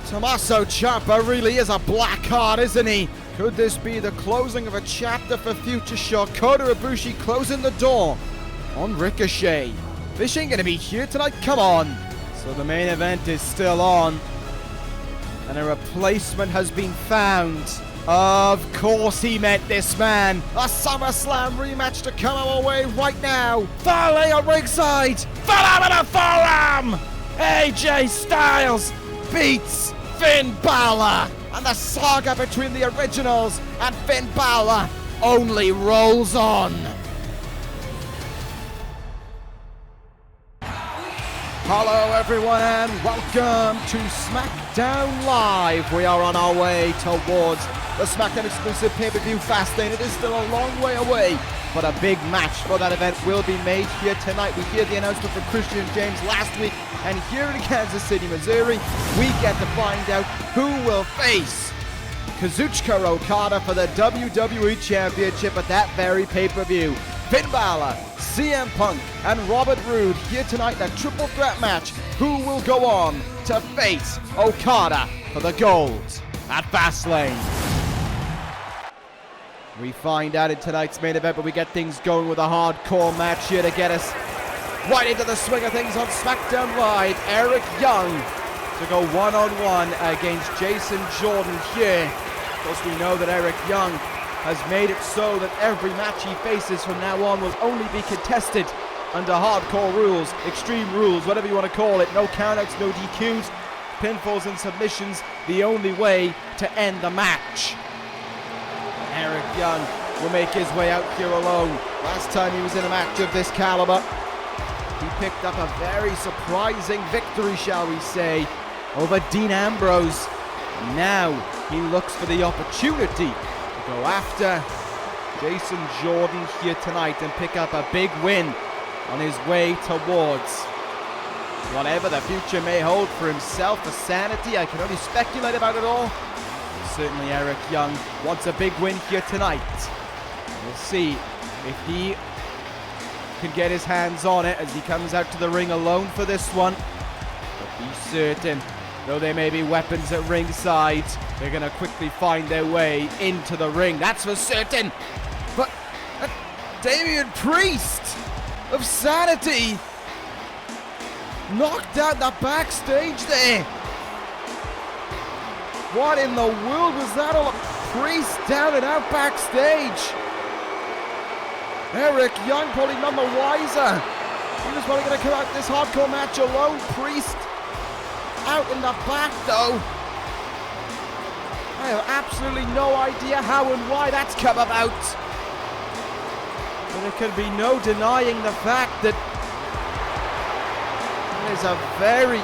Tommaso Ciampa really is a black card, isn't he? Could this be the closing of a chapter for future Kota Ibushi closing the door on Ricochet? This ain't gonna be here tonight, come on! So the main event is still on, and a replacement has been found. Of course he meant this man. A SummerSlam rematch to come our way right now. Farley on ringside. Phenomenal forearm. AJ Styles beats Finn Bálor. And the saga between the originals and Finn Bálor only rolls on. Hello everyone and welcome to Smackdown Live. We are on our way towards the Smackdown exclusive pay-per-view Fastlane. It is still a long way away, but a big match for that event will be made here tonight. We hear the announcement from Christian James last week, and here in Kansas City, Missouri, we get to find out who will face Kazuchika Okada for the WWE Championship at that very pay-per-view. Finn Bálor, CM Punk, and Robert Roode here tonight in a triple threat match. Who will go on to face Okada for the gold at Fastlane? We find out in tonight's main event, but we get things going with a hardcore match here to get us right into the swing of things on SmackDown Live. Eric Young to go one-on-one against Jason Jordan here. Of course, we know that Eric Young has made it so that every match he faces from now on will only be contested under hardcore rules, extreme rules, whatever you want to call it. No countouts, no DQs, pinfalls and submissions, the only way to end the match. Eric Young will make his way out here alone. Last time he was in a match of this caliber, he picked up a very surprising victory, shall we say, over Dean Ambrose. Now he looks for the opportunity to go after Jason Jordan here tonight and pick up a big win on his way towards whatever the future may hold for himself, for sanity. I can only speculate about it all. Certainly Eric Young wants a big win here tonight. We'll see if he can get his hands on it as he comes out to the ring alone for this one. But be certain, though there may be weapons at ringside, they're going to quickly find their way into the ring. That's for certain. But Damian Priest of Sanity knocked out the backstage there. What in the world was that all? Priest down and out backstage. Eric Young probably none the wiser. He was probably going to come out this hardcore match alone. Priest out in the back though. I have absolutely no idea how and why that's come about. But there can be no denying the fact that there's a very...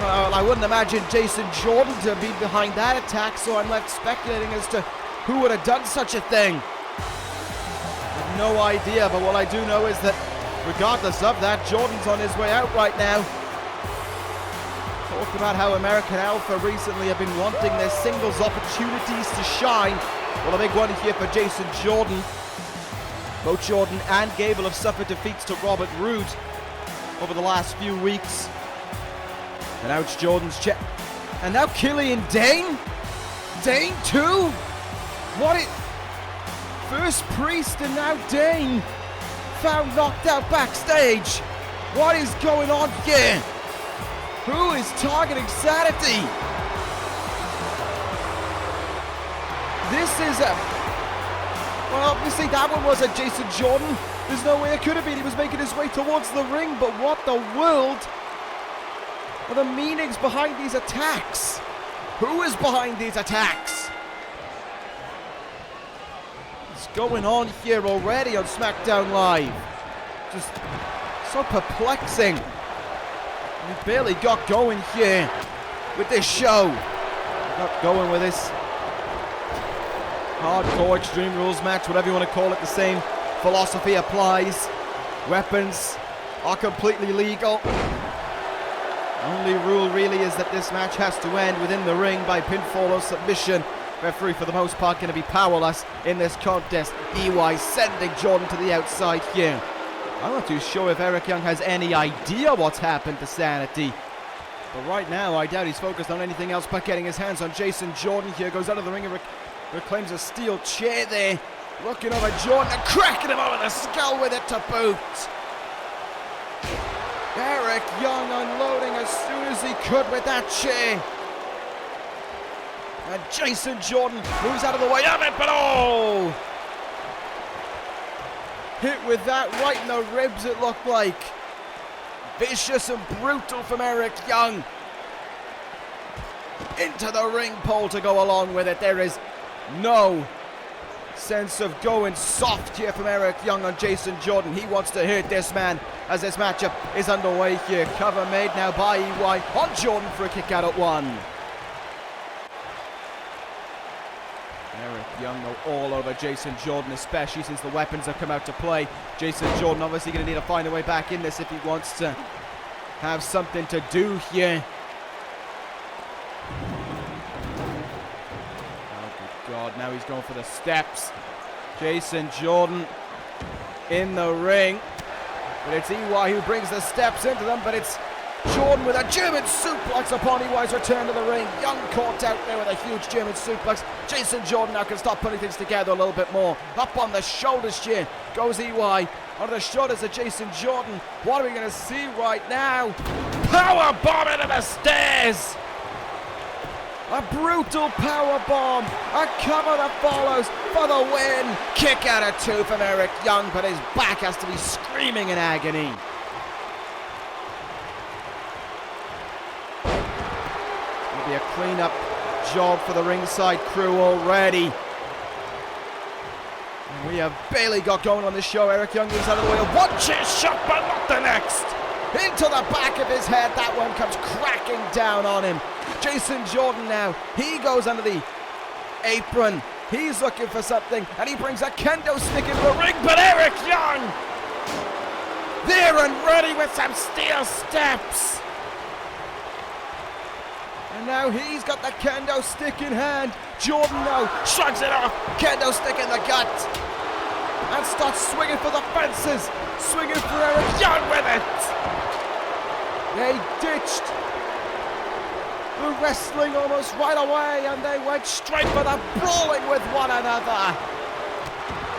Well, I wouldn't imagine Jason Jordan to be behind that attack, so I'm left speculating as to who would have done such a thing. I have no idea, but what I do know is that regardless of that, Jordan's on his way out right now. Talked about how American Alpha recently have been wanting their singles opportunities to shine. Well, a big one here for Jason Jordan. Both Jordan and Gable have suffered defeats to Robert Roode over the last few weeks. And now it's Jordan's check. And now Killian Dane? Dane too? What it... First Priest and now Dane found knocked out backstage. What is going on here? Who is targeting Sanity? This is a... Well, obviously that one was a Jason Jordan. There's no way it could have been. He was making his way towards the ring, but what the world... What are the meanings behind these attacks? Who is behind these attacks? What's going on here already on SmackDown Live? Just so perplexing. We barely got going here with this show. Got going with this hardcore Extreme Rules match, whatever you want to call it. The same philosophy applies. Weapons are completely legal. Only rule really is that this match has to end within the ring by pinfall or submission. Referee for the most part going to be powerless in this contest. EY sending Jordan to the outside here. I'm not too sure if Eric Young has any idea what's happened to Sanity. But right now, I doubt he's focused on anything else but getting his hands on Jason Jordan here. Goes out of the ring and reclaims a steel chair there. Looking over Jordan and cracking him over the skull with it to boot. Eric Young unloading as soon as he could with that chair. And Jason Jordan moves out of the way of it, but oh! Hit with that right in the ribs, it looked like. Vicious and brutal from Eric Young. Into the ring pole to go along with it. There is no sense of going soft here from Eric Young on Jason Jordan. He wants to hurt this man as this matchup is underway here. Cover made now by EY on Jordan for a kick out at 1. Eric Young all over Jason Jordan, especially since the weapons have come out to play. Jason Jordan obviously going to need to find a way back in this if he wants to have something to do here. God, now he's going for the steps. Jason Jordan in the ring. But it's EY who brings the steps into them, but it's Jordan with a German suplex upon EY's return to the ring. Young caught out there with a huge German suplex. Jason Jordan now can start putting things together a little bit more. Up on the shoulders here goes EY. On the shoulders of Jason Jordan. What are we going to see right now? Power bomb into the stairs. A brutal power bomb. A cover that follows for the win. Kick out at 2 from Eric Young, but his back has to be screaming in agony. It'll be a clean-up job for the ringside crew already. And we have barely got going on this show. Eric Young moves out of the way of one chair shot, but not the next. Into the back of his head. That one comes cracking down on him. Jason Jordan now, he goes under the apron. He's looking for something, and he brings a kendo stick into the ring, but Eric Young there and ready with some steel steps. And now he's got the kendo stick in hand. Jordan now shrugs it off. Kendo stick in the gut. And starts swinging for the fences. Swinging for Eric Young with it. They ditched the wrestling almost right away, and they went straight for the brawling with one another.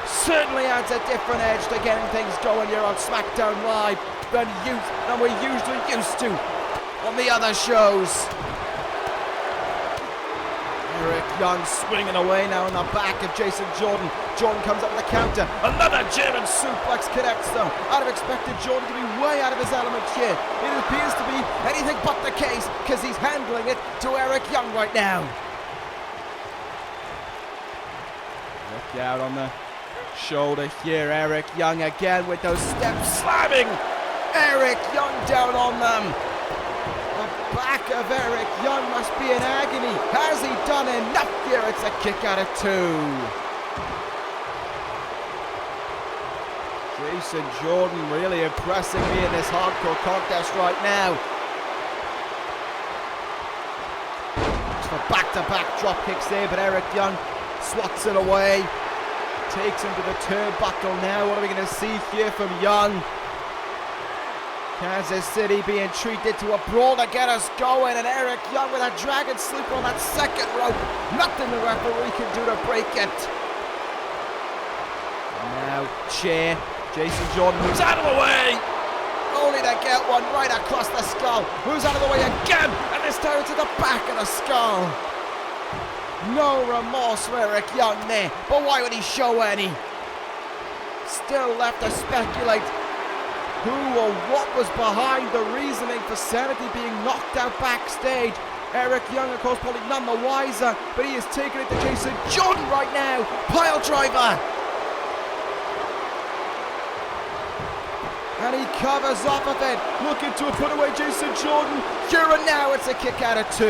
Certainly adds a different edge to getting things going here on Smackdown Live than we're usually used to on the other shows. Eric Young swinging away now in the back of Jason Jordan. Jordan comes up with a counter. Another German suplex connects though. I'd have expected Jordan to be way out of his element here. It appears to be anything but the case because he's handling it to Eric Young right now. Look out on the shoulder here. Eric Young again with those steps slamming Eric Young down on them. The back of Eric Young must be in agony. Has he done enough here? It's a kick out of 2. Jason Jordan really impressing me in this hardcore contest right now. Just for back-to-back drop kicks there, but Eric Young swats it away. Takes him to the turnbuckle now. What are we going to see here from Young? Kansas City being treated to a brawl to get us going, and Eric Young with a dragon sleeper on that second rope. Nothing the referee can do to break it. And now chair. Jason Jordan moves out of the way. Only to get one right across the skull. Moves out of the way again, and this time to the back of the skull. No remorse for Eric Young there, but why would he show any? Still left to speculate who or what was behind the reasoning for Sanity being knocked out backstage. Eric Young, of course, probably none the wiser, but he is taking it to Jason Jordan right now. Pile driver. And he covers off of it, looking to put away Jason Jordan. Here and now, it's a kick out of 2.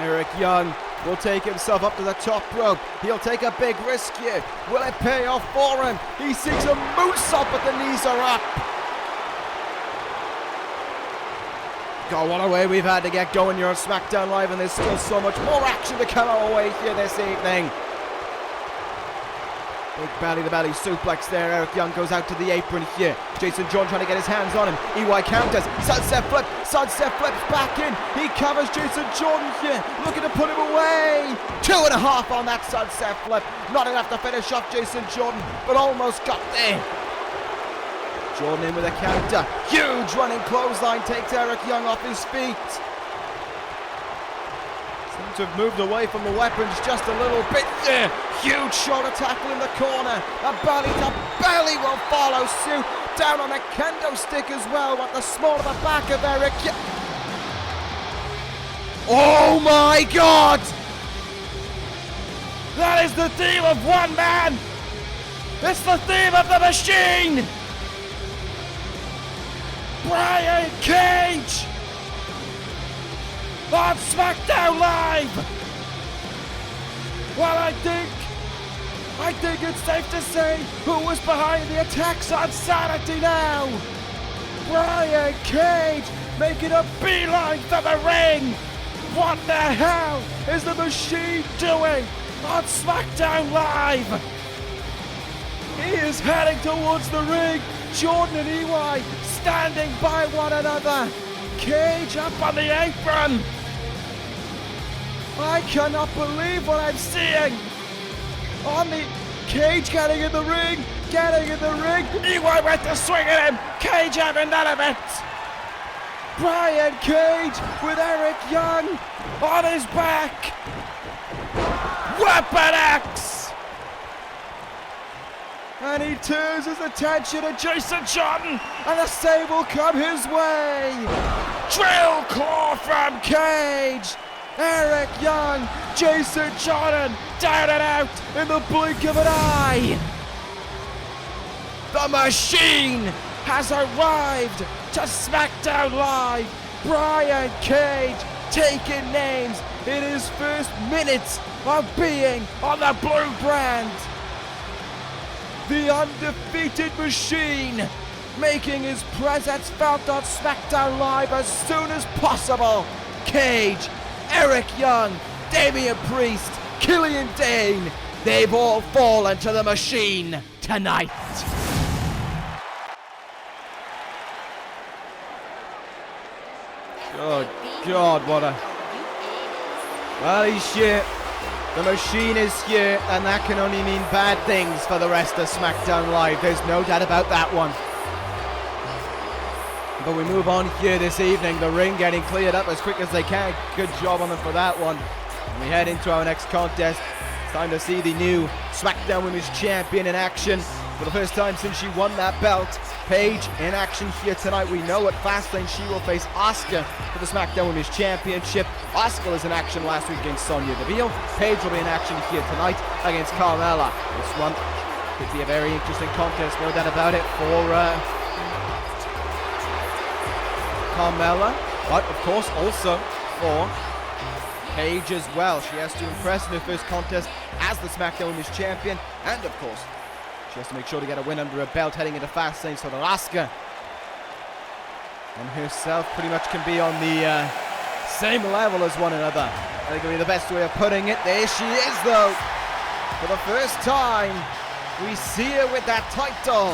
Eric Young will take himself up to the top rope. He'll take a big risk here. Will it pay off for him? He seeks a moonsault, but the knees are up. God, what a way we've had to get going here on Smackdown Live, and there's still so much more action to come our way here this evening. Big belly-to-belly suplex there. Eric Young goes out to the apron here. Jason Jordan trying to get his hands on him. EY counters. Sunset flip. Sunset flips back in. He covers Jason Jordan here. Looking to put him away. 2.5 on that sunset flip. Not enough to finish off Jason Jordan, but almost got there. Jordan in with a counter. Huge running clothesline takes Eric Young off his feet. Seems to have moved away from the weapons just a little bit there. Huge shoulder tackle in the corner. A belly to belly will follow suit. Down on a kendo stick as well, at the small of the back of Eric Young. Oh my God! That is the theme of one man! It's the theme of the machine! Brian Cage! On Smackdown Live! Well, I think it's safe to say who was behind the attacks on Saturday now! Brian Cage making a beeline for the ring! What the hell is the machine doing on Smackdown Live? He is heading towards the ring. Jordan and EY standing by one another. Cage up on the apron. I cannot believe what I'm seeing. On the Cage getting in the ring. EY went to swing at him. Cage having none of it. Brian Cage with Eric Young on his back. Weapon X. And he turns his attention to Jason Jordan, and the save will come his way. Drill claw from Cage. Eric Young, Jason Jordan, down and out in the blink of an eye. The machine has arrived to Smackdown Live. Brian Cage taking names in his first minutes of being on the blue brand. The undefeated machine making his presence felt on Smackdown Live as soon as possible. Cage, Eric Young, Damian Priest, Killian Dane, they've all fallen to the machine tonight. Good God, what a... Well, he's here. The machine is here, and that can only mean bad things for the rest of SmackDown Live. There's no doubt about that one. But we move on here this evening. The ring getting cleared up as quick as they can. Good job on them for that one. And we head into our next contest. It's time to see the new SmackDown Women's Champion in action. For the first time since she won that belt, Paige in action here tonight. We know at Fastlane she will face Asuka for the SmackDown Women's Championship. Asuka was in action last week against Sonya Deville. Paige will be in action here tonight against Carmella. This one could be a very interesting contest, no doubt about it, for Carmella, but of course also for Paige as well. She has to impress in her first contest as the SmackDown Women's Champion, and of course she has to make sure to get a win under her belt heading into Fastlane so that Asuka and herself pretty much can be on the same level as one another. I think it'll be the best way of putting it. There she is though. For the first time, we see her with that title.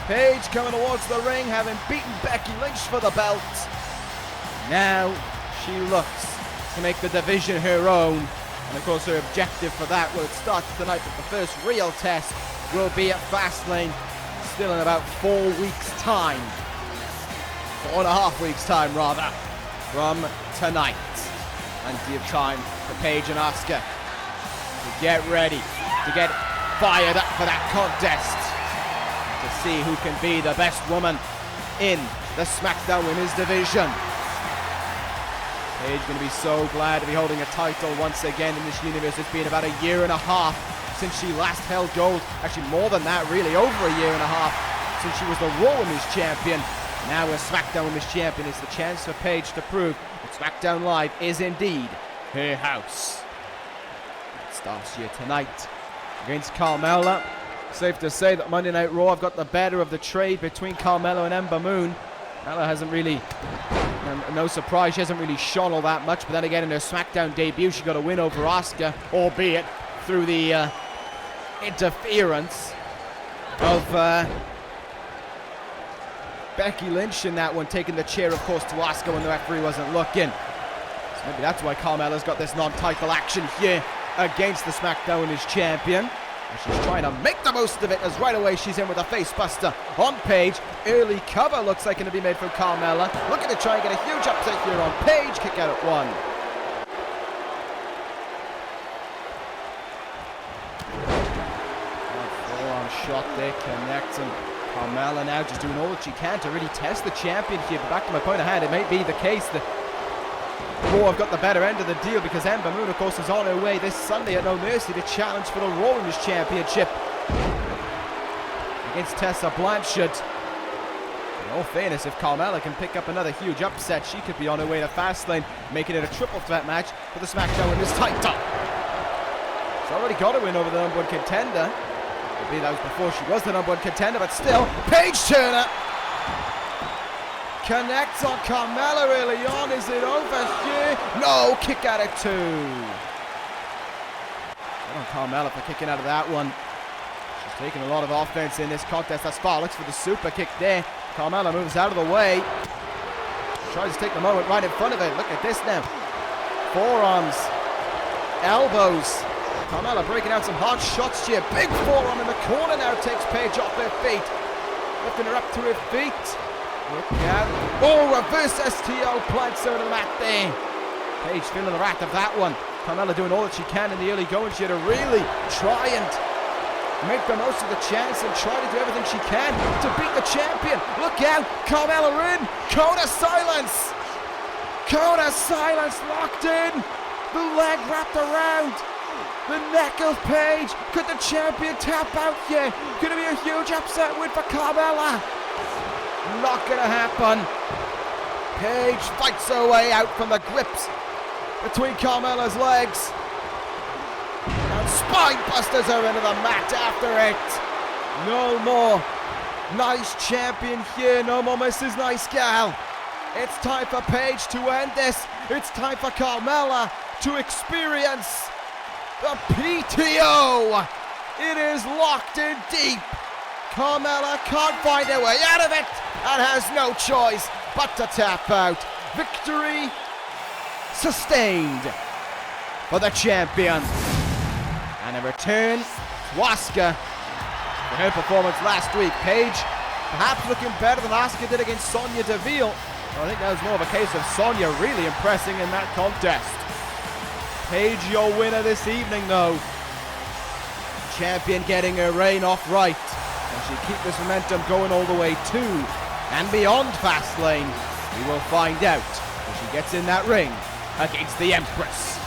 Paige coming towards the ring, having beaten Becky Lynch for the belt. Now she looks to make the division her own. And of course her objective for that, well, it starts tonight, but the first real test will be at Fastlane, still in about 4 weeks' time. 4.5 weeks' time, rather, from tonight. Plenty of time for Paige and Asuka to get ready, to get fired up for that contest, to see who can be the best woman in the SmackDown Women's division. Paige going to be so glad to be holding a title once again in this universe. It's been about 1.5 years since she last held gold. Actually more than that, really, over 1.5 years since she was the Raw Women's Champion. Now a SmackDown Women's Champion is the chance for Paige to prove that SmackDown Live is indeed her house. It starts here tonight against Carmella. Safe to say that Monday Night Raw have got the better of the trade between Carmella and Ember Moon. Carmella hasn't really, no surprise, she hasn't really shone all that much, but then again in her SmackDown debut she got a win over Asuka, albeit through the interference of Becky Lynch in that one, taking the chair, of course, to Asuka when the referee wasn't looking. So maybe that's why Carmella's got this non-title action here against the SmackDown as champion. And she's trying to make the most of it, as right away she's in with a face buster on Paige. Early cover looks like going to be made from Carmella. Looking to try and get a huge upset here on Paige. Kick out at 1. Forearm shot there, connects, and Carmella now just doing all that she can to really test the champion here. But back to my point I had, it may be the case that Raw have got the better end of the deal, because Ember Moon, of course, is on her way this Sunday at No Mercy to challenge for the Raw Women's Championship against Tessa Blanchard. In all fairness, if Carmella can pick up another huge upset, she could be on her way to Fastlane, making it a triple threat match for the SmackDown Women's title. She's already got a win over the number 1 contender. Maybe that was before she was the number 1 contender, but still, Paige Turner connects on Carmella early on. Is it over here? No, kick out at 2. Good on Carmella for kicking out of that one. She's taking a lot of offense in this contest. That's far. Looks for the super kick there. Carmella moves out of the way. Tries to take the moment right in front of it. Look at this now. Forearms, elbows. Carmella breaking out some hard shots here. Big forearm in the corner now takes Paige off her feet. Lifting her up to her feet. Look out. Oh, reverse STO planks over the mat there. Paige feeling the wrath of that one. Carmella doing all that she can in the early going here to really try and make the most of the chance and try to do everything she can to beat the champion. Look out. Carmella in. Coda silence. Coda silence locked in. The leg wrapped around the neck of Paige. Could the champion tap out here? Gonna be a huge upset win for Carmella. Not gonna happen. Paige fights her way out from the grips between Carmella's legs and spine busters her into the mat after it. No more nice champion here. No more Mrs. Nice Gal. It's time for Paige to end this. It's time for Carmella to experience the PTO. It is locked in deep. Carmella can't find her way out of it and has no choice but to tap out. Victory sustained for the champion. And a return to Asuka for her performance last week. Paige perhaps looking better than Asuka did against Sonya Deville. I think that was more of a case of Sonya really impressing in that contest. Paige, your winner this evening, though. Champion getting her reign off right. And she keep this momentum going all the way to and beyond Fastlane. We will find out when she gets in that ring against the Empress.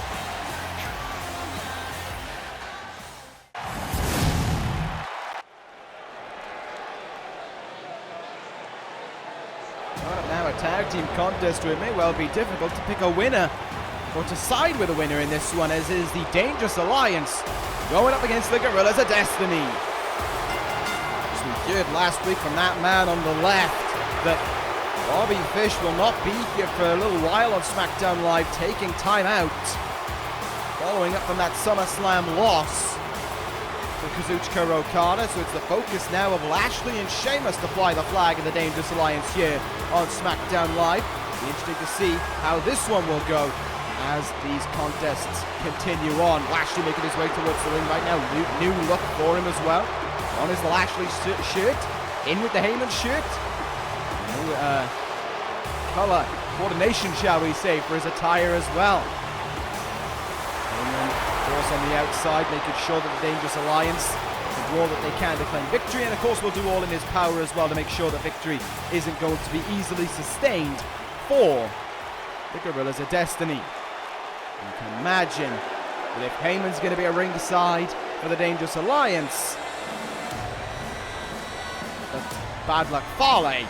Now a tag team contest where it may well be difficult to pick a winner or to side with a winner in this one, as is the Dangerous Alliance going up against the Gorillas of Destiny. As we heard last week from that man on the left, that Bobby Fish will not be here for a little while on SmackDown Live, taking time out, following up from that SummerSlam loss for Kazuchika Okada. So it's the focus now of Lashley and Sheamus to fly the flag of the Dangerous Alliance here on SmackDown Live. It'll be interesting to see how this one will go as these contests continue on. Lashley making his way towards the ring right now. New look for him as well. On is the Lashley shirt, in with the Heyman shirt. New color coordination, shall we say, for his attire as well. Heyman, of course, on the outside, making sure that the Dangerous Alliance can do all that they can to claim victory, and of course will do all in his power as well to make sure that victory isn't going to be easily sustained for the Gorillas of Destiny. You can imagine that if Heyman's going to be a ringside for the Dangerous Alliance, that Bad Luck Fale is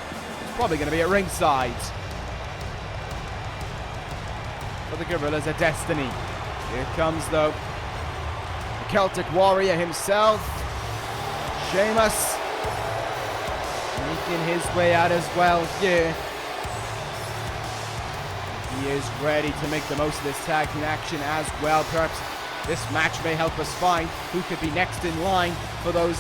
probably going to be at ringside for the Gorillas of Destiny. Here comes, though, the Celtic Warrior himself, Sheamus, making his way out as well here. He is ready to make the most of this tag team action as well. Perhaps This match may help us find who could be next in line for those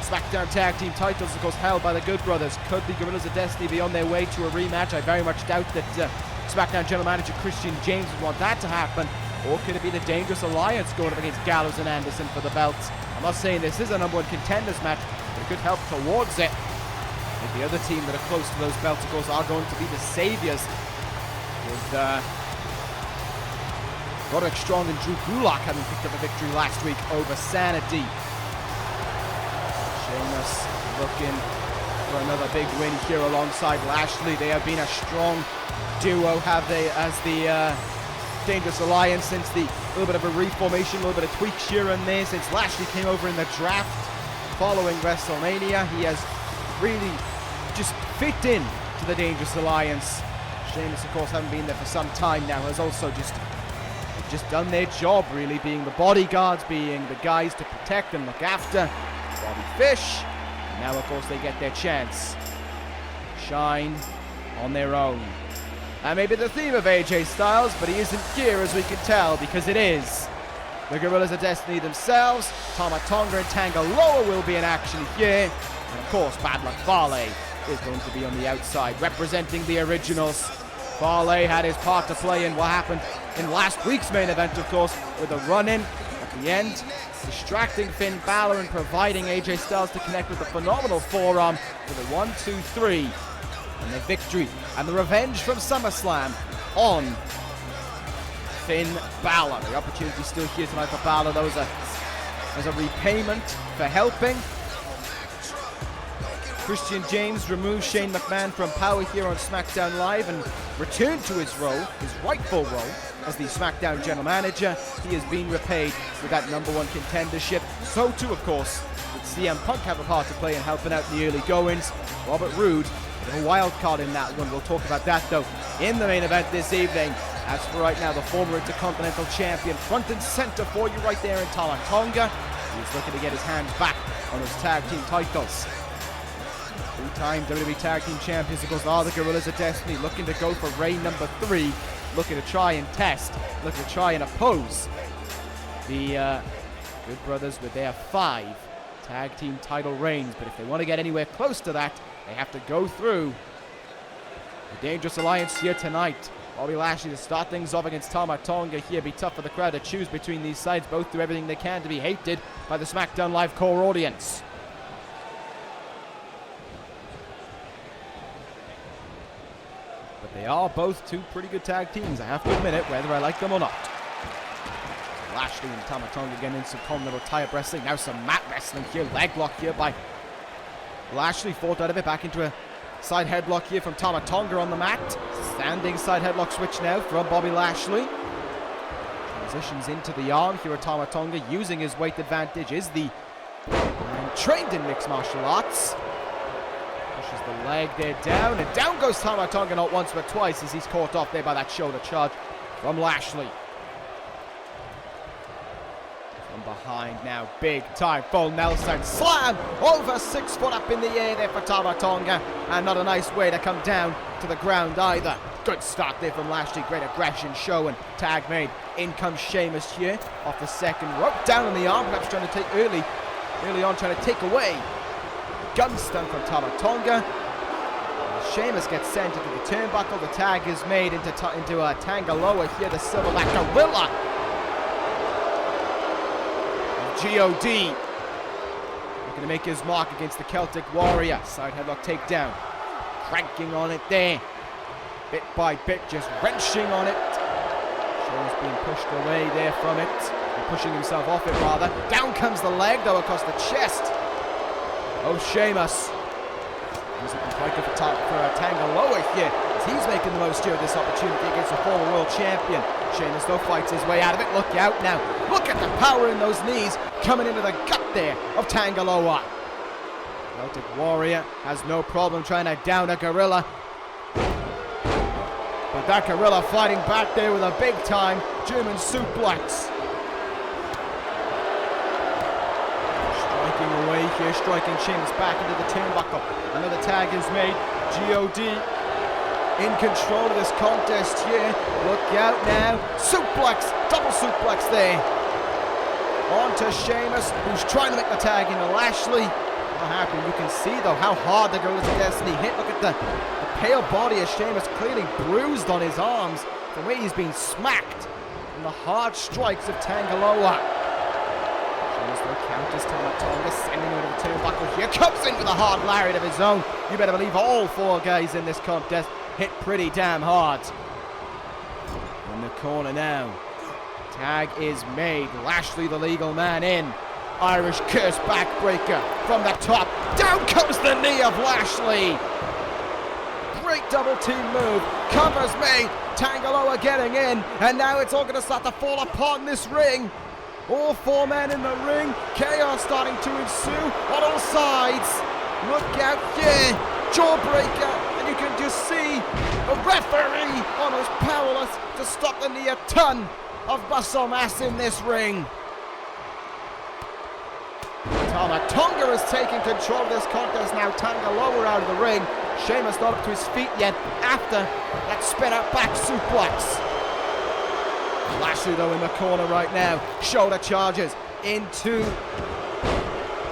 Smackdown Tag Team titles, of course, held by the Good Brothers. Could the Guerrillas of Destiny be on their way to a rematch? I very much doubt that Smackdown General Manager Christian James would want that to happen. Or could it be the Dangerous Alliance going up against Gallows and Anderson for the belts? I'm not saying this is a number one contenders match, but it could help towards it. I think the other team that are close to those belts, of course, are going to be the Saviors, with Roderick Strong and Drew Gulak having picked up a victory last week over Sanity. Sheamus looking for another big win here alongside Lashley. They have been a strong duo, have they, as the Dangerous Alliance, since the little bit of a reformation, a little bit of tweaks here and there since Lashley came over in the draft following WrestleMania. He has really just fit in to the Dangerous Alliance. Sheamus, of course, having been there for some time now, has also just done their job, really, being the bodyguards, being the guys to protect and look after Bobby Fish. And now, of course, they get their chance. Shine on their own. That may be the theme of AJ Styles, but he isn't here, as we can tell, because it is the Guerrillas of Destiny themselves. Tama Tonga and Tanga Loa will be in action here. And, of course, Bad Luck Fale is going to be on the outside, representing the originals. Fale had his part to play in what happened in last week's main event, of course, with a run-in at the end, distracting Finn Bálor and providing AJ Styles to connect with a phenomenal forearm for the 1-2-3 and the victory and the revenge from SummerSlam on Finn Bálor. The opportunity still here tonight for Bálor, though, as a repayment for helping. Christian James removes Shane McMahon from power here on SmackDown Live and returned to his role, his rightful role, as the SmackDown General Manager. He has been repaid with that number one contendership. So too, of course, did CM Punk have a part to play in helping out in the early goings. Robert Roode, a wild card in that one. We'll talk about that, though, in the main event this evening. As for right now, the former Intercontinental Champion, front and center for you right there in Tama Tonga. He's looking to get his hands back on his tag team titles. Two-time WWE Tag Team Champions, of course, are the Guerrillas of Destiny, looking to go for reign number 3, looking to try and test, looking to try and oppose the Good Brothers with their 5 tag team title reigns. But if they want to get anywhere close to that, they have to go through the Dangerous Alliance here tonight. Bobby Lashley to start things off against Tama Tonga here. Be tough for the crowd to choose between these sides. Both do everything they can to be hated by the SmackDown Live core audience. But they are both two pretty good tag teams, I have to admit it, whether I like them or not. Lashley and Tama Tonga again in some continental tie-up wrestling. Now some mat wrestling here. Leg lock here by Lashley. Fought out of it, back into a side headlock here from Tama Tonga on the mat. Standing side headlock switch now from Bobby Lashley. Transitions into the arm here at Tama Tonga, using his weight advantage. Is the man trained in mixed martial arts. Pushes the leg there down, and down goes Tama Tonga not once but twice as he's caught off there by that shoulder charge from Lashley. From behind now, big time full Nelson slam over 6 foot up in the air there for Tama Tonga, and not a nice way to come down to the ground either. Good start there from Lashley, great aggression showing. Tag made. In comes Sheamus here off the second rope, down on the arm, perhaps trying to take early on, trying to take away gun stun from Tama Tonga. Sheamus gets sent into the turnbuckle. The tag is made into Tanga Loa here, the silverback gorilla. G.O.D. looking to make his mark against the Celtic Warrior. Side headlock takedown. Cranking on it there. Bit by bit, just wrenching on it. Sheamus being pushed away there from it. Or pushing himself off it, rather. Down comes the leg, though, across the chest. Oh, Sheamus. He's looking quite good for Tanga Loa here, as he's making the most here of this opportunity against a former world champion. Sheamus, though, fights his way out of it. Look out now. Look at the power in those knees coming into the gut there of Tanga Loa. Celtic Warrior has no problem trying to down a gorilla. But that gorilla fighting back there with a big-time German suplex. Striking away here, striking Sheamus back into the turnbuckle. Another tag is made. G.O.D. in control of this contest here. Look out now. Suplex, double suplex there On to Sheamus, who's trying to make the tag into Lashley. Not happy. You can see, though, how hard the Gorillas of Destiny hit. Look at the pale body of Sheamus, clearly bruised on his arms from where he's been smacked from the hard strikes of Tangaloa. Sheamus, though, counters Tama Tonga, sending him into the turnbuckle here. Comes in with a hard lariat of his own. You better believe all four guys in this contest hit pretty damn hard. In the corner now. Tag is made. Lashley, the legal man, in. Irish curse backbreaker from the top. Down comes the knee of Lashley. Great double team move. Covers made. Tangaloa getting in. And now it's all going to start to fall upon this ring. All four men in the ring. Chaos starting to ensue on all sides. Look out here. Jawbreaker. And you can just see the referee almost powerless to stop the near ton of muscle mass in this ring. Tama Tonga is taking control of this contest now. Tangaloa out of the ring. Sheamus not up to his feet yet after that spin out back suplex. Lashley though in the corner right now. Shoulder charges into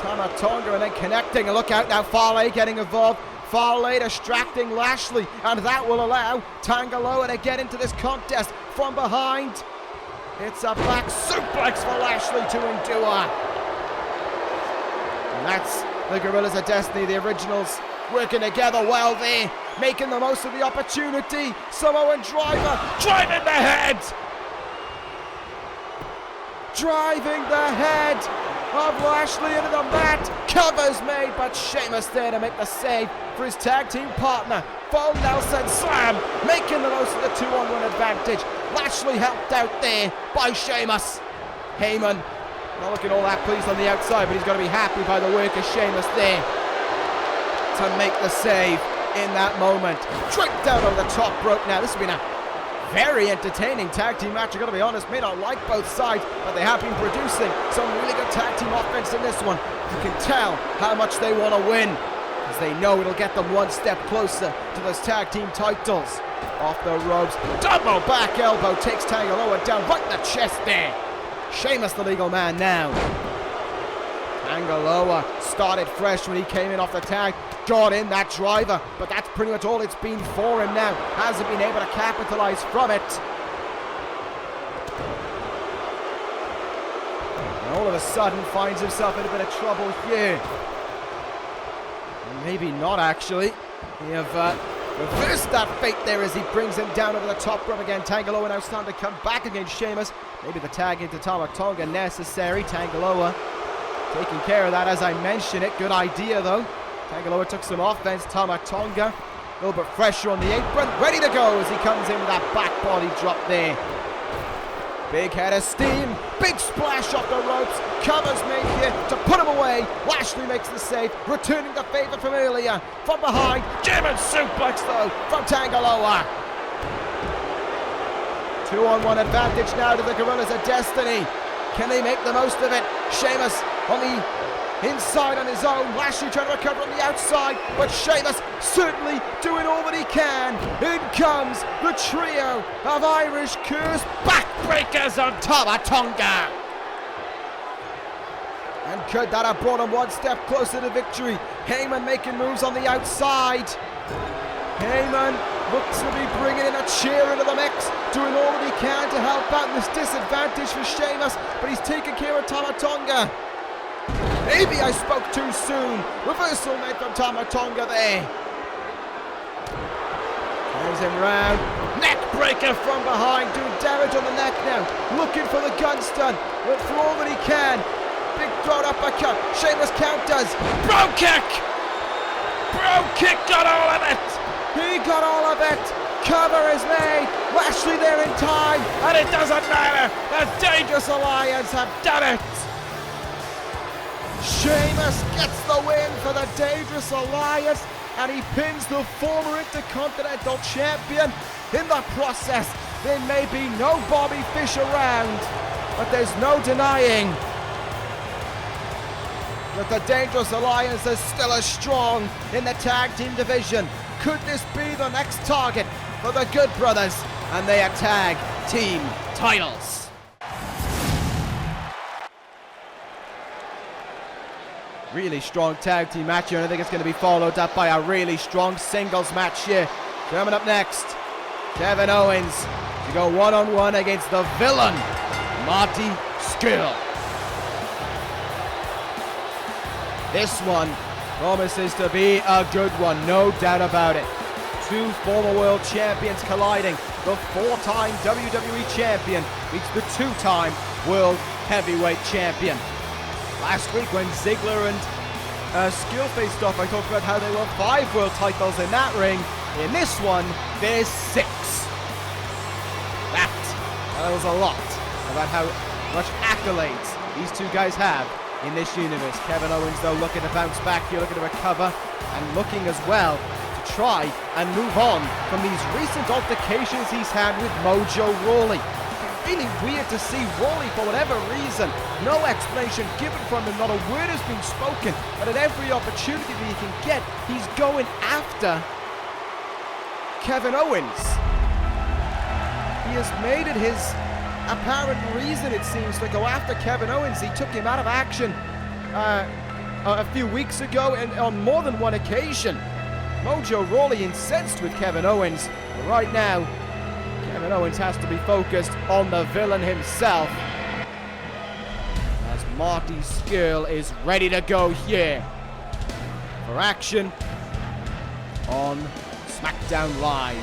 Tama Tonga and then connecting. And look out now, Farley getting involved. Farley distracting Lashley, and that will allow Tangaloa to get into this contest from behind. It's a back suplex for Lashley to endure. And that's the Gorillas of Destiny, the originals, working together well there, making the most of the opportunity. Samoan driver, driving the head! Driving the head of Lashley into the mat. Covers made, but Sheamus there to make the save for his tag team partner. Full Nelson slam, making the most of the 2-on-1 advantage. Lashley helped out there by Sheamus. Heyman not looking all that pleased on the outside, but he's going to be happy by the work of Sheamus there to make the save in that moment. Straight down over the top rope now. This has been a very entertaining tag team match, I've got to be honest. May not like both sides, but they have been producing some really good tag team offense in this one. You can tell how much they want to win, as they know it'll get them one step closer to those tag team titles. Off the ropes, double back elbow takes Tangaloa down right in the chest there. Sheamus the legal man now. Tangaloa started fresh when he came in off the tag, got in that driver, but that's pretty much all it's been for him now. Hasn't been able to capitalize from it. And all of a sudden finds himself in a bit of trouble here. And maybe not actually. They have reversed that fate there as he brings him down over the top rope again. Tangaloa now starting to come back against Sheamus. Maybe the tag into Tama Tonga necessary. Tangaloa taking care of that as I mentioned it. Good idea though. Tangaloa took some offense. Tama Tonga a little bit pressure on the apron. Ready to go as he comes in with that back body drop there. Big head of steam. Big splash off the ropes. Covers made here to put him away. Lashley makes the save. Returning the favor from earlier. From behind. German suplex though from Tangaloa. 2-on-1 advantage now to the Gorillas of Destiny. Can they make the most of it? Sheamus on the inside on his own. Lashley trying to recover on the outside, but Sheamus certainly doing all that he can. In comes the trio of Irish curse backbreakers on Tama Tonga. And could that have brought him one step closer to victory? Heyman making moves on the outside. Heyman looks to be bringing in a chair into the mix, doing all that he can to help out this disadvantage for Sheamus, but he's taking care of Tama Tonga. Maybe I spoke too soon. Reversal made from Tama Tonga there. Turns him round. Neck breaker from behind, doing damage on the neck now. Looking for the gun stun. Went for all that he can. Big throat uppercut. Sheamus counters. Bro kick! Bro kick got all of it! He got all of it. Cover is made. Lashley there in time. And it doesn't matter. The Dangerous Alliance have done it. Sheamus gets the win for the Dangerous Alliance. And he pins the former Intercontinental Champion. In the process, there may be no Bobby Fish around, but there's no denying that the Dangerous Alliance is still as strong in the tag team division. Could this be the next target for the Good Brothers and their tag team titles? Really strong tag team match here, and I think it's going to be followed up by a really strong singles match here. Coming up next, Kevin Owens to go one-on-one against the villain, Marty Skrill. This one promises to be a good one, no doubt about it. Two former world champions colliding. The 4-time WWE champion beats the 2-time world heavyweight champion. Last week when Ziggler and Skrill faced off, I talked about how they won 5 world titles in that ring. In this one, there's 6. That was a lot about how much accolades these two guys have in this universe. Kevin Owens, though, looking to bounce back here, looking to recover, and looking as well to try and move on from these recent altercations he's had with Mojo Rawley. Really weird to see Rawley, for whatever reason, no explanation given from him, not a word has been spoken, but at every opportunity that he can get, he's going after Kevin Owens. He has made it his apparent reason, it seems, to go after Kevin Owens. He took him out of action a few weeks ago and on more than one occasion. Mojo Rawley incensed with Kevin Owens, but right now Kevin Owens has to be focused on the villain himself, as Marty Skrill is ready to go here for action on Smackdown Live.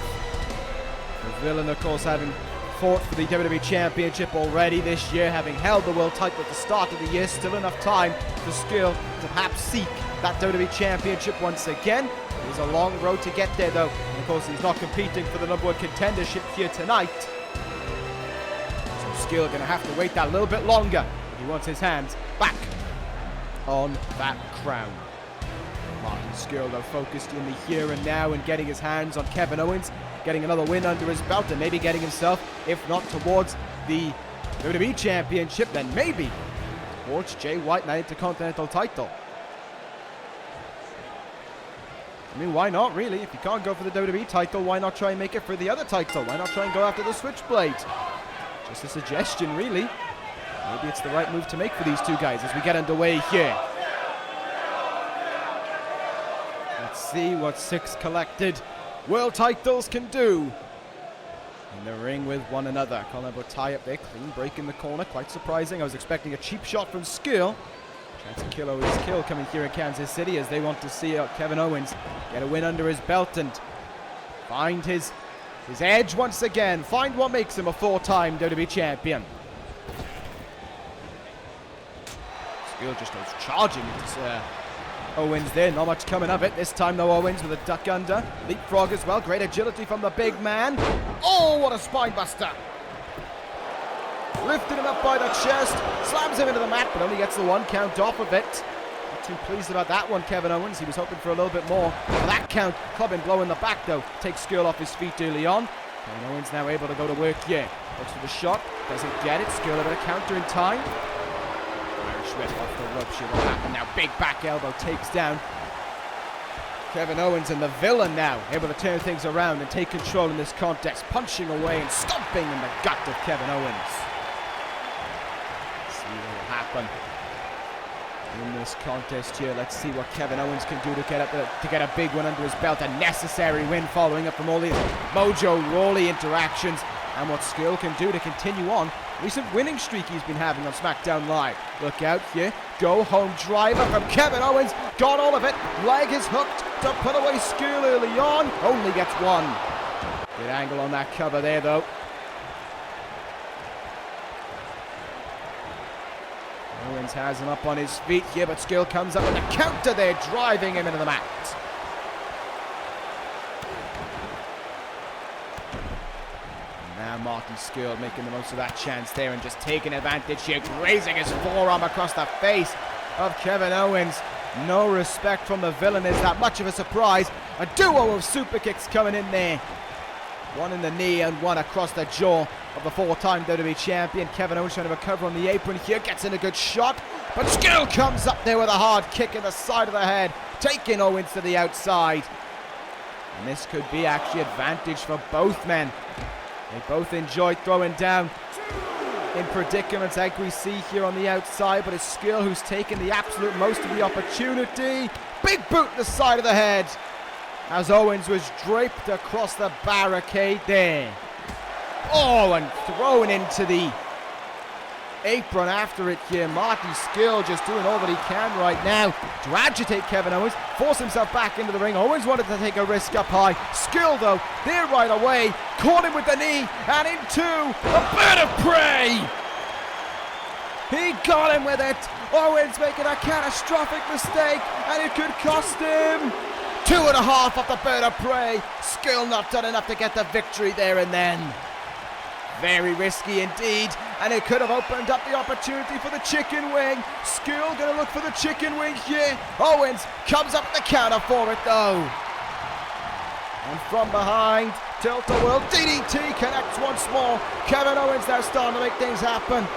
The villain, of course, having fought for the WWE Championship already this year, having held the world title at the start of the year. Still enough time for Skrill to perhaps seek that WWE Championship once again. It is a long road to get there, though. And of course, he's not competing for the Number Contendership here tonight. So Skrill going to have to wait that little bit longer if he wants his hands back on that crown. Marty Skrill, though, focused in the here and now and getting his hands on Kevin Owens, getting another win under his belt, and maybe getting himself, if not towards the WWE Championship, then maybe towards Jay White and Intercontinental title. I mean, why not, really? If you can't go for the WWE title, why not try and make it for the other title? Why not try and go after the Switchblade? Just a suggestion, really. Maybe it's the right move to make for these two guys as we get underway here. Let's see what 6 collected world titles can do in the ring with one another. Colin tie up there, clean break in the corner, quite surprising. I was expecting a cheap shot from Skrill. Chance to kill Owens kill coming here in Kansas City as they want to see Kevin Owens get a win under his belt and find his edge once again, find what makes him a 4-time WWE champion. Skrill just goes charging into Owens there, not much coming of it. This time though, Owens with a duck under, leapfrog as well, great agility from the big man. Oh, what a spine buster. Lifted him up by the chest, slams him into the mat, but only gets the 1 count off of it. Not too pleased about that one, Kevin Owens. He was hoping for a little bit more. For that count, clubbing blow in the back though, takes Skrill off his feet early on. Kevin Owens now able to go to work here. Looks for the shot, doesn't get it. Skrill able to counter in time. Irish whip off the rope, shit will happen now. Big back elbow takes down Kevin Owens, and the villain now able to turn things around and take control in this contest, punching away and stomping in the gut of Kevin Owens. Let's see what will happen in this contest here. Let's see what Kevin Owens can do to get a big one under his belt, a necessary win following up from all these Mojo Rawley interactions, and what Skrill can do to continue on recent winning streak he's been having on Smackdown Live. Look out here, go home driver from Kevin Owens, got all of it, leg is hooked to put away Skrill early on, only gets 1. Good angle on that cover there though. Owens has him up on his feet here, but Skrill comes up with a counter there, driving him into the mat. Now Marty Skrill making the most of that chance there and just taking advantage here, grazing his forearm across the face of Kevin Owens. No respect from the villain is that much of a surprise. A duo of super kicks coming in there. One in the knee and one across the jaw of the 4-time WWE champion. Kevin Owens trying to recover on the apron here, gets in a good shot, but Skrill comes up there with a hard kick in the side of the head, taking Owens to the outside. And this could be actually advantage for both men. They both enjoyed throwing down in predicaments like we see here on the outside, but it's Skrill who's taken the absolute most of the opportunity. Big boot to the side of the head as Owens was draped across the barricade there. Oh, and thrown into the apron after it here. Marty Skrill just doing all that he can right now to agitate Kevin Owens, force himself back into the ring. Owens wanted to take a risk up high. Skrill, though, there right away, caught him with the knee and into a bird of prey. He got him with it. Owens making a catastrophic mistake, and it could cost him 2.5 off the bird of prey. Skrill not done enough to get the victory there and then. Very risky indeed, and it could have opened up the opportunity for the chicken wing. Skrill going to look for the chicken wing here. Owens comes up the counter for it though. And from behind, tilt-a-whirl DDT connects once more. Kevin Owens now starting to make things happen.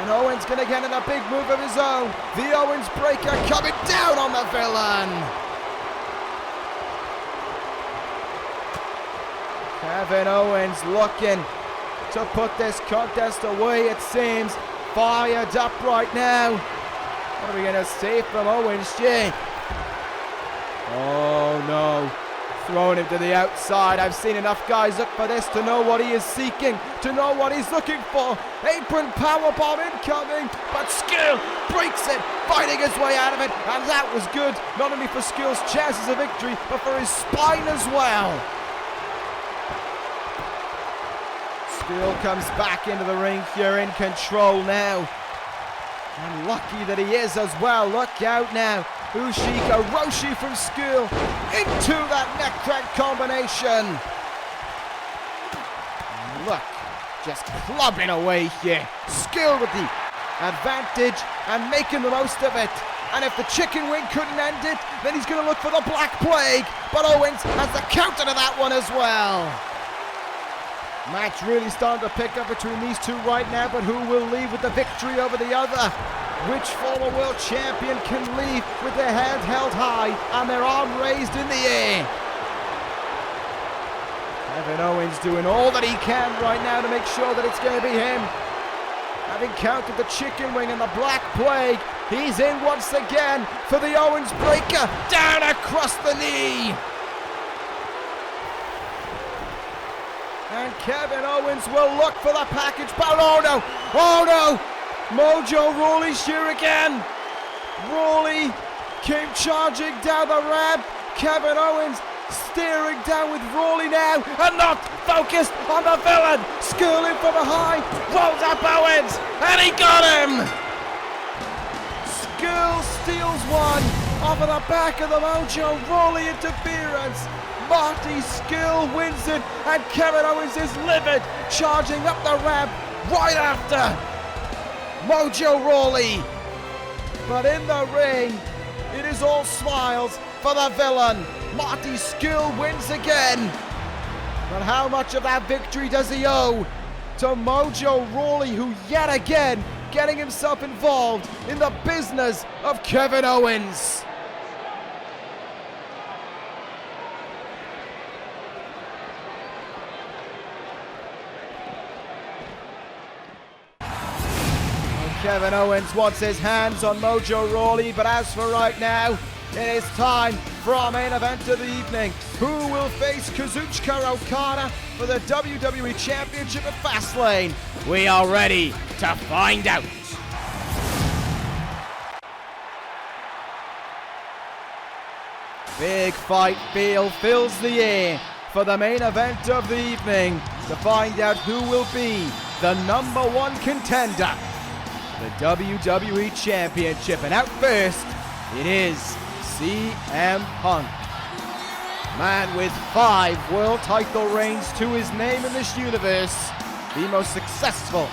And Owens going to get in a big move of his own. The Owens breaker coming down on the villain. Kevin Owens looking to put this contest away, it seems. Fired up right now. What are we going to see from Owens here? Oh no. Throwing him to the outside. I've seen enough guys look for this to know what he is seeking, to know what he's looking for. Apron powerbomb incoming, but Skrill breaks it, fighting his way out of it, and that was good, not only for Skrill's chances of victory, but for his spine as well. Skrill comes back into the ring here, in control now. And lucky that he is as well. Look out now. Ushika Roshi from Skrill into that neck crank combination. And look, just clubbing away here. Skrill with the advantage and making the most of it. And if the chicken wing couldn't end it, then he's going to look for the Black Plague. But Owens has the counter to that one as well. Match really starting to pick up between these two right now, but who will leave with the victory over the other? Which former world champion can leave with their head held high and their arm raised in the air? Kevin Owens doing all that he can right now to make sure that it's going to be him. Having countered the chicken wing and the Black Plague, he's in once again for the Owens breaker, down across the knee. And Kevin Owens will look for the package, but oh no, Mojo Rawley's here again. Rawley came charging down the ramp. Kevin Owens staring down with Rawley now, and not focused on the villain. Skrill in from behind, rolls up Owens, and he got him. Skrill steals one off of the back of the Mojo Rawley interference. Marty Skrill wins it, and Kevin Owens is livid, charging up the ramp right after Mojo Rawley. But in the ring, it is all smiles for the villain. Marty Skrill wins again. But how much of that victory does he owe to Mojo Rawley, who yet again getting himself involved in the business of Kevin Owens? Kevin Owens wants his hands on Mojo Rawley, but as for right now, it is time for our main event of the evening. Who will face Kazuchika Okada for the WWE Championship at Fastlane? We are ready to find out. Big fight feel fills the air for the main event of the evening to find out who will be the #1 contender, the WWE Championship. And out first, it is CM Punk. Man with 5 world title reigns to his name in this universe. The most successful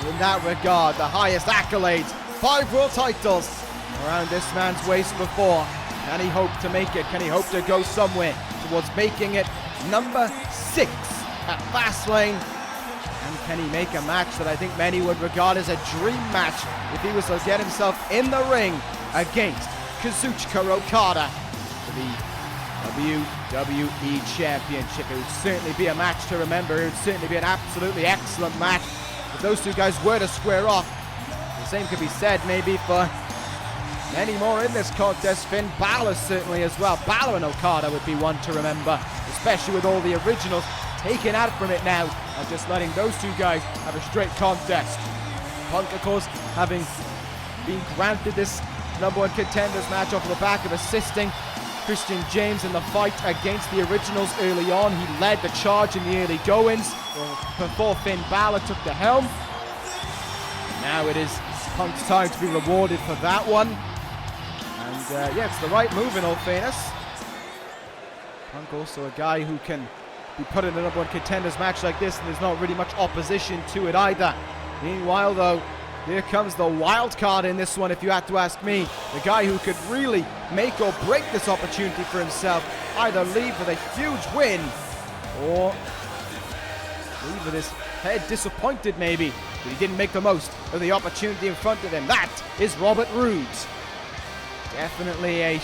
in that regard, the highest accolades. 5 world titles around this man's waist before. Can he hope to make it? Can he hope to go somewhere towards making it number 6 at Fastlane? And can he make a match that I think many would regard as a dream match if he was to get himself in the ring against Kazuchika Okada for the WWE Championship. It would certainly be a match to remember. It would certainly be an absolutely excellent match if those two guys were to square off. The same could be said maybe for many more in this contest. Finn Bálor certainly as well. Bálor and Okada would be one to remember, especially with all the originals taken out from it now and just letting those two guys have a straight contest. Punk, of course, having been granted this number one contenders match off the back of assisting Christian James in the fight against the originals early on. He led the charge in the early goings before Finn Bálor took the helm. Now it is Punk's time to be rewarded for that one. And yeah, it's the right move in all fairness. Punk also a guy who can be put in a number one contenders match like this, and there's not really much opposition to it either. Meanwhile, though, here comes the wild card in this one, if you had to ask me. The guy who could really make or break this opportunity for himself. Either leave with a huge win, or leave with his head disappointed maybe that he didn't make the most of the opportunity in front of him. That is Robert Roode. Definitely a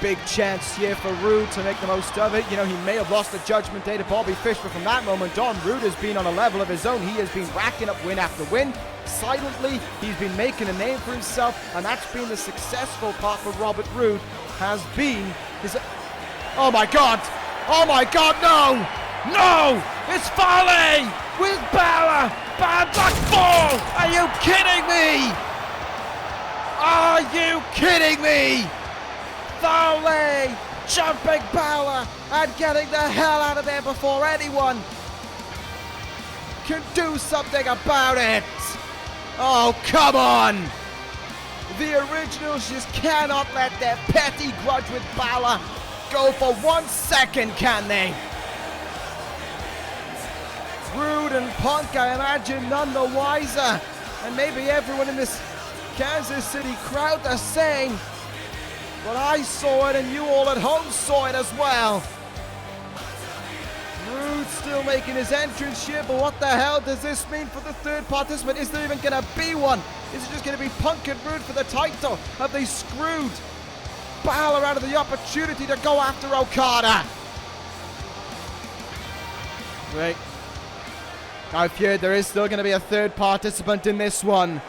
big chance here for Roode to make the most of it. You know, he may have lost the Judgment Day to Bobby Fish, but from that moment on, Roode has been on a level of his own. He has been racking up win after win. Silently, he's been making a name for himself, and that's been the successful part for Robert Roode, has been his... Oh my God! Oh my God, no! No! It's Fastlane with Bálor! Bad luck fall! Are you kidding me? Are you kidding me? Fastlane jumping Bálor and getting the hell out of there before anyone can do something about it. Oh, come on. The originals just cannot let their petty grudge with Bálor go for 1 second, can they? Roode and Punk, I imagine, none the wiser. And maybe everyone in this Kansas City crowd are saying, but I saw it and you all at home saw it as well. Roode still making his entrance here, but what the hell does this mean for the third participant? Is there even going to be one? Is it just going to be Punk and Roode for the title? Have they screwed Bálor out of the opportunity to go after Okada? Right. I fear there is still going to be a third participant in this one.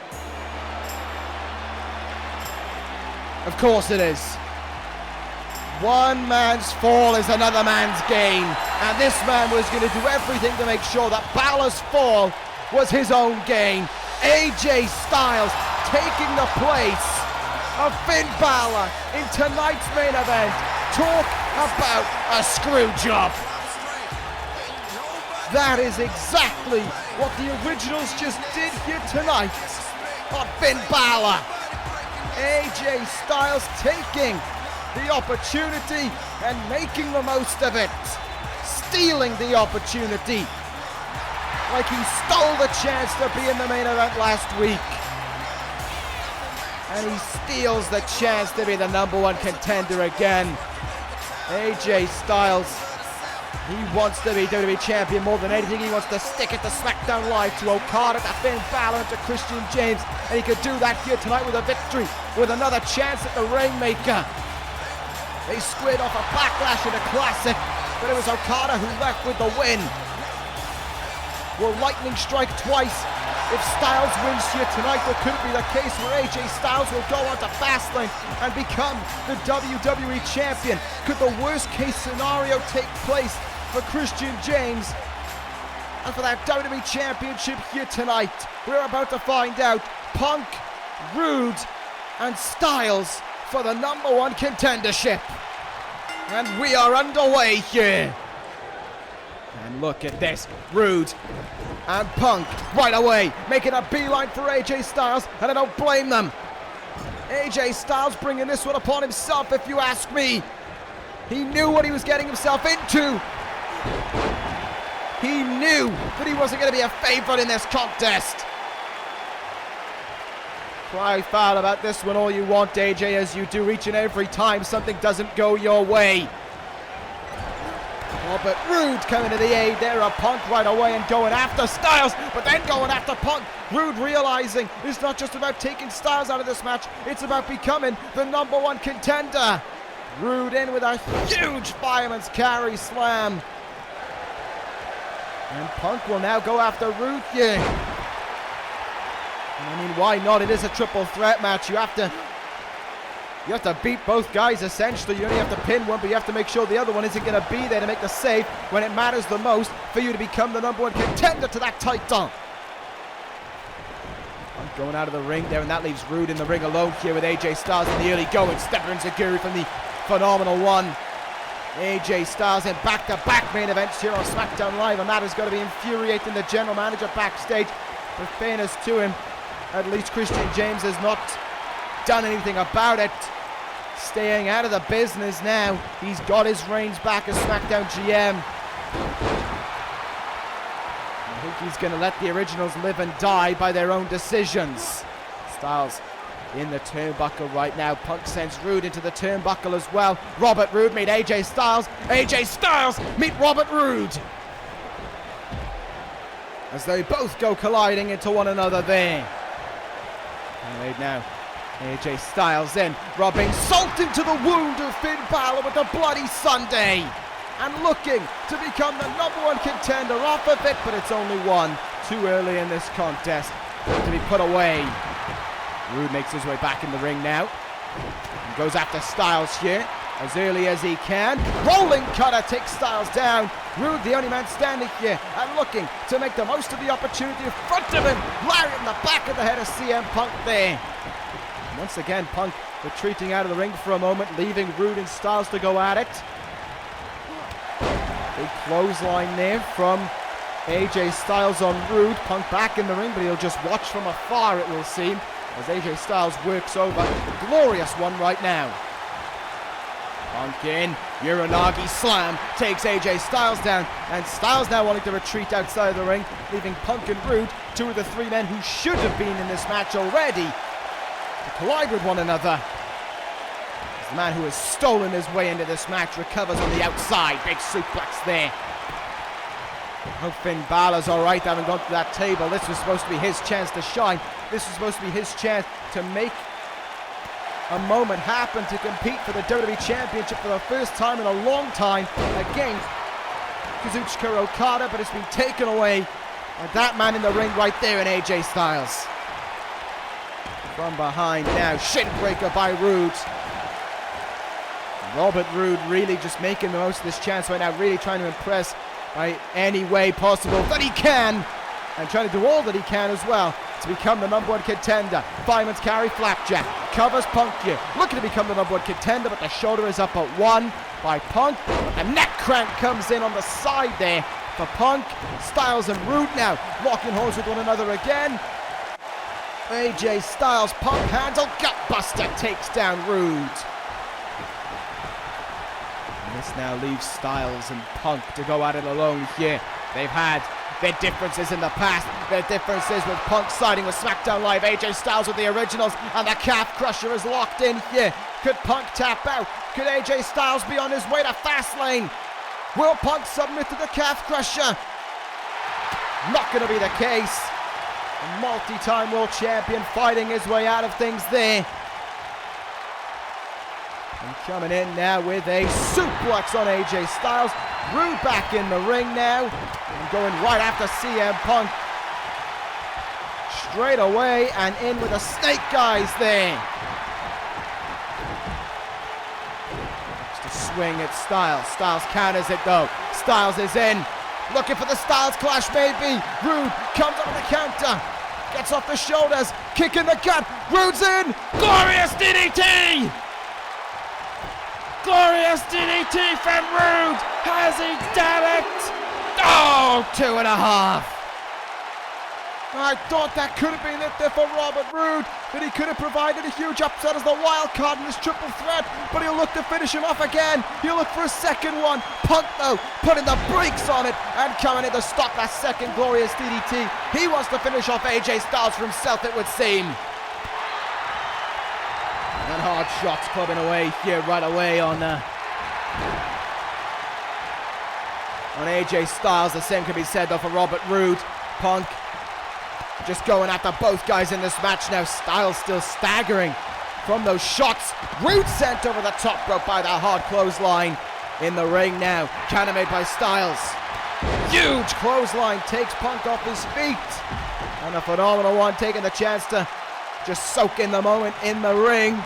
Of course it is. One man's fall is another man's gain. And this man was going to do everything to make sure that Bálor's fall was his own gain. AJ Styles taking the place of Finn Bálor in tonight's main event. Talk about a screw job. That is exactly what the originals just did here tonight on Finn Bálor. AJ Styles taking the opportunity and making the most of it. Stealing the opportunity like he stole the chance to be in the main event last week. And he steals the chance to be the number one contender again. AJ Styles, he wants to be WWE Champion more than anything. He wants to stick it to Smackdown Live, to Okada, to Finn Bálor, to Christian James. And he could do that here tonight with a victory, with another chance at the Rainmaker. They squared off a Backlash in a Classic, but it was Okada who left with the win. Will lightning strike twice? If Styles wins here tonight, there could be the case where AJ Styles will go on to Fastlane and become the WWE Champion. Could the worst case scenario take place for Christian James? And for that WWE Championship here tonight, we're about to find out. Punk, Roode, and Styles for the number one contendership. And we are underway here. And look at this, Roode and Punk right away making a beeline for AJ Styles, and I don't blame them. AJ Styles bringing this one upon himself, if you ask me. He knew what he was getting himself into. He knew that he wasn't going to be a favorite in this contest. Cry foul about this one all you want, AJ, as you do each and every time something doesn't go your way. Oh, but Roode coming to the aid there of Punk right away and going after Styles, but then going after Punk. Roode realizing it's not just about taking Styles out of this match, it's about becoming the number one contender. Roode in with a huge fireman's carry slam. And Punk will now go after Roode here. And I mean, why not? It is a triple threat match. You have to beat both guys, essentially. You only have to pin one, but you have to make sure the other one isn't going to be there to make the save when it matters the most for you to become the #1 contender to that title. Punk going out of the ring there, and that leaves Roode in the ring alone here with AJ Styles in the early going. Stepper and Zaguri from the Phenomenal One. AJ Styles in back-to-back main events here on SmackDown Live, and that is going to be infuriating the general manager backstage. In fairness to him, at least Christian James has not done anything about it. Staying out of the business now. He's got his reins back as SmackDown GM. I think he's going to let the originals live and die by their own decisions. Styles in the turnbuckle right now. Punk sends Roode into the turnbuckle as well. Robert Roode meet AJ Styles. AJ Styles meet Robert Roode. As they both go colliding into one another there. And right now, AJ Styles in, rubbing salt into the wound of Finn Bálor with the Bloody Sunday. And looking to become the #1 contender off of it, but it's only one. Too early in this contest to be put away. Roode makes his way back in the ring now. And goes after Styles here as early as he can. Rolling cutter takes Styles down. Roode, the only man standing here and looking to make the most of the opportunity in front of him. Lariat in the back of the head of CM Punk there. Once again, Punk retreating out of the ring for a moment, leaving Roode and Styles to go at it. Big clothesline there from AJ Styles on Roode. Punk back in the ring, but he'll just watch from afar, it will seem, as AJ Styles works over. A glorious one right now. Punk in, Uranagi slam takes AJ Styles down, and Styles now wanting to retreat outside of the ring, leaving Punk and Roode, two of the three men who should have been in this match already, to collide with one another. As the man who has stolen his way into this match recovers on the outside. Big suplex there. I hope Finn Balor's alright, having gone to that table. This was supposed to be his chance to shine. This was supposed to be his chance to make a moment happen, to compete for the WWE Championship for the first time in a long time against Kazuchika Okada, but it's been taken away by that man in the ring right there in AJ Styles. From behind now, shin breaker by Roode. Robert Roode really just making the most of this chance right now, really trying to impress by any way possible that he can, and trying to do all that he can as well to become the #1 contender. Fireman's carry flapjack, covers Punk here, looking to become the #1 contender, but the shoulder is up at 1 by Punk. A neck crank comes in on the side there for Punk. Styles and Roode now locking horns with one another again. AJ Styles, Punk handle, gutbuster takes down Roode. And this now leaves Styles and Punk to go at it alone here. They've had their differences in the past. Their differences with Punk siding with SmackDown Live. AJ Styles with the originals, and the calf crusher is locked in here. Could Punk tap out? Could AJ Styles be on his way to Fastlane? Will Punk submit to the calf crusher? Not going to be the case. A multi-time world champion fighting his way out of things there. And coming in now with a suplex on AJ Styles. Roode back in the ring now. And going right after CM Punk. Straight away and in with the snake guys there. Just a swing at Styles. Styles counters it though. Styles is in. Looking for the Styles clash maybe. Roode comes up with the counter. Gets off the shoulders. Kick in the gut. Roode's in. Glorious DDT. Glorious DDT from Roode. Has he done it? Oh, 2.5. I thought that could have been it there for Robert Roode, that he could have provided a huge upset as the wild card in this triple threat, but he'll look to finish him off again. He'll look for a second one. Punk, though, putting the brakes on it and coming in to stop that second glorious DDT. He wants to finish off AJ Styles for himself, it would seem. And hard shots clubbing away here right away on AJ Styles. The same can be said, though, for Robert Roode. Punk just going after both guys in this match now. Styles still staggering from those shots. Roode sent over the top rope by that hard clothesline. In the ring now, counter made by Styles. Huge clothesline takes Punk off his feet. And a phenomenal one, taking the chance to just soak in the moment in the ring.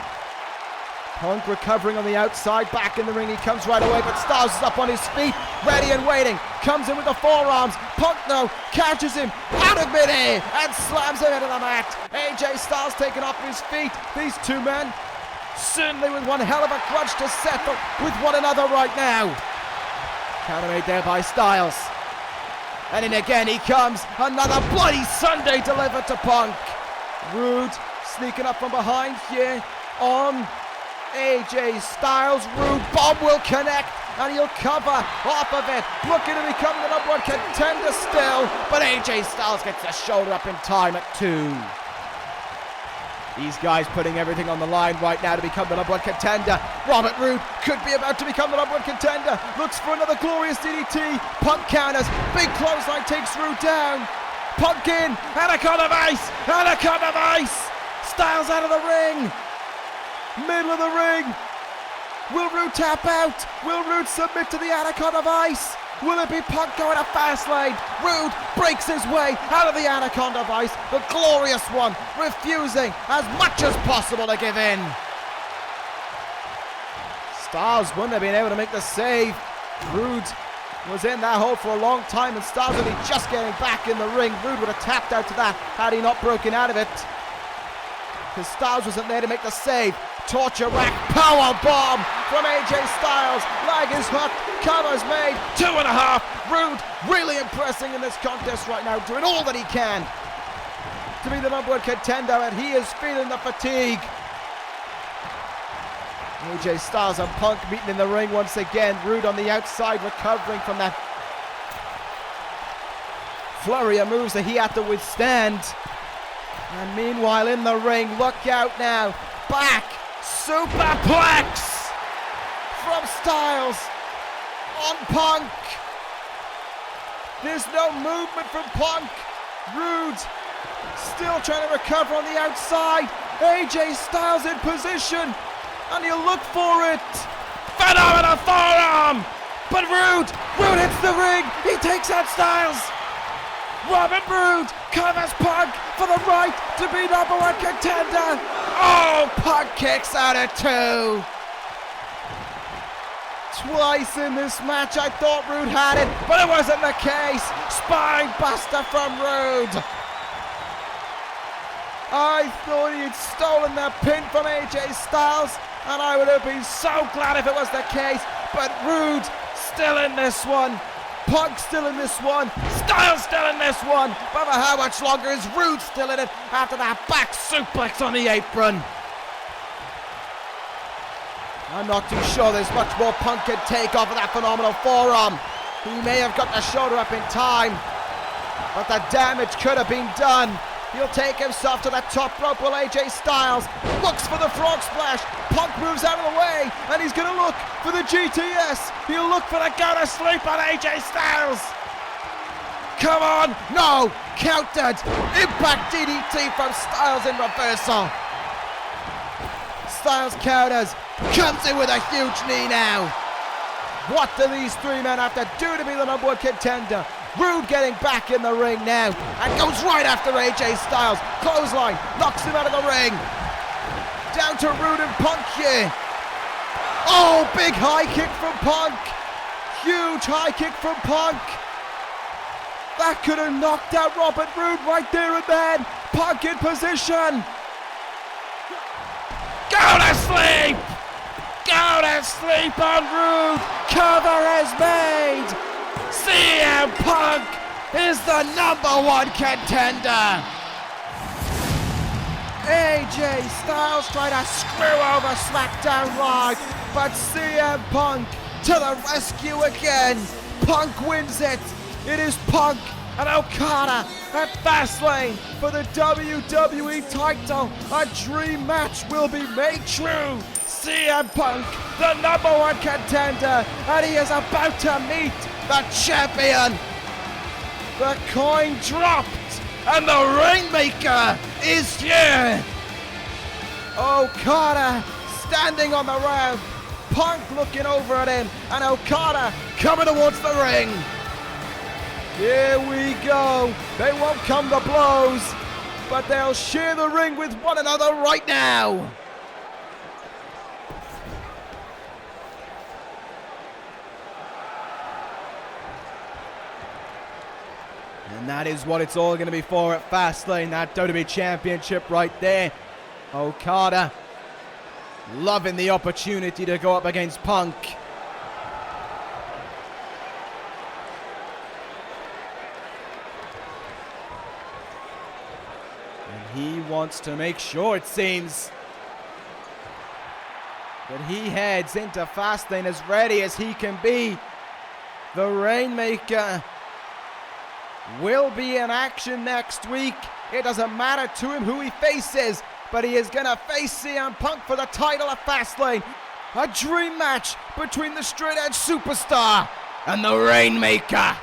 Punk recovering on the outside, back in the ring, he comes right away, but Styles is up on his feet, ready and waiting, comes in with the forearms, Punk now catches him out of midair and slams him into the mat. AJ Styles taken off his feet. These two men certainly with one hell of a grudge to settle with one another right now. Counter made there by Styles. And in again he comes, another bloody Sunday delivered to Punk. Roode sneaking up from behind here on AJ Styles. Roode bomb will connect and he'll cover off of it, looking to become the number one contender still, but AJ Styles gets the shoulder up in time at 2. These guys putting everything on the line right now to become the number one contender. Robert Roode could be about to become the number one contender. Looks for another glorious DDT. Punk counters. Big clothesline takes Roode down. Punk in. Anaconda of Ice. Anaconda of Ice. Styles out of the ring. Middle of the ring. Will Roode tap out? Will Roode submit to the Anaconda of Ice? Will it be Punk going to Fastlane? Roode breaks his way out of the Anaconda of Ice, the glorious one, refusing as much as possible to give in. Styles wouldn't have been able to make the save. Roode was in that hole for a long time and Styles only just getting back in the ring. Roode would have tapped out to that had he not broken out of it, because Styles wasn't there to make the save. Torture rack power bomb from AJ Styles. Leg is hooked, cover's made, 2.5. Roode really impressing in this contest right now, doing all that he can to be the number one contender, and he is feeling the fatigue. AJ Styles and Punk meeting in the ring once again. Roode on the outside recovering from that flurry of moves that he had to withstand. And meanwhile in the ring, look out now, back superplex from Styles on Punk. There's no movement from Punk. Roode still trying to recover on the outside. AJ Styles in position and he'll look for it. Phenomenal forearm, but Roode hits the ring. He takes out Styles. Robert Roode covers Punk for the right to be number one contender. Oh, Punk kicks out at 2. Twice in this match I thought Roode had it, but it wasn't the case. Spine buster from Roode. I thought he had stolen that pin from AJ Styles, and I would have been so glad if it was the case, but Roode still in this one. Punk still in this one, Styles still in this one, but for how much longer is Roode still in it after that back suplex on the apron? I'm not too sure there's much more Punk can take off of that phenomenal forearm. He may have got the shoulder up in time, but the damage could have been done. He'll take himself to the top rope while AJ Styles looks for the frog splash. Punk moves out of the way and he's going to look for the GTS. He'll look for the go to sleep on AJ Styles. Come on, no, countered. Impact DDT from Styles in reversal. Styles counters, comes in with a huge knee now. What do these three men have to do to be the number one contender? Roode getting back in the ring now and goes right after AJ Styles. Clothesline, knocks him out of the ring. Down to Roode and Punk here. Oh, big high kick from Punk. Huge high kick from Punk. That could have knocked out Robert Roode right there and then. Punk in position. Go to sleep. Go to sleep on Roode. Cover is made. CM Punk is the number one contender. AJ Styles tried to screw over Smackdown Live, but CM Punk to the rescue again. Punk wins it. It is Punk and Okada at Fastlane for the WWE title. A dream match will be made true. CM Punk, the number one contender, and he is about to meet the champion. The coin dropped and the Rainmaker is here. Okada standing on the ramp. Punk looking over at him, and Okada coming towards the ring. Here we go. They won't come to blows, but they'll share the ring with one another right now. And that is what it's all going to be for at Fastlane, that WWE Championship right there. Okada loving the opportunity to go up against Punk. And he wants to make sure, it seems, that he heads into Fastlane as ready as he can be. The Rainmaker will be in action next week. It doesn't matter to him who he faces, but he is going to face CM Punk for the title at Fastlane. A dream match between the straight edge superstar and the Rainmaker.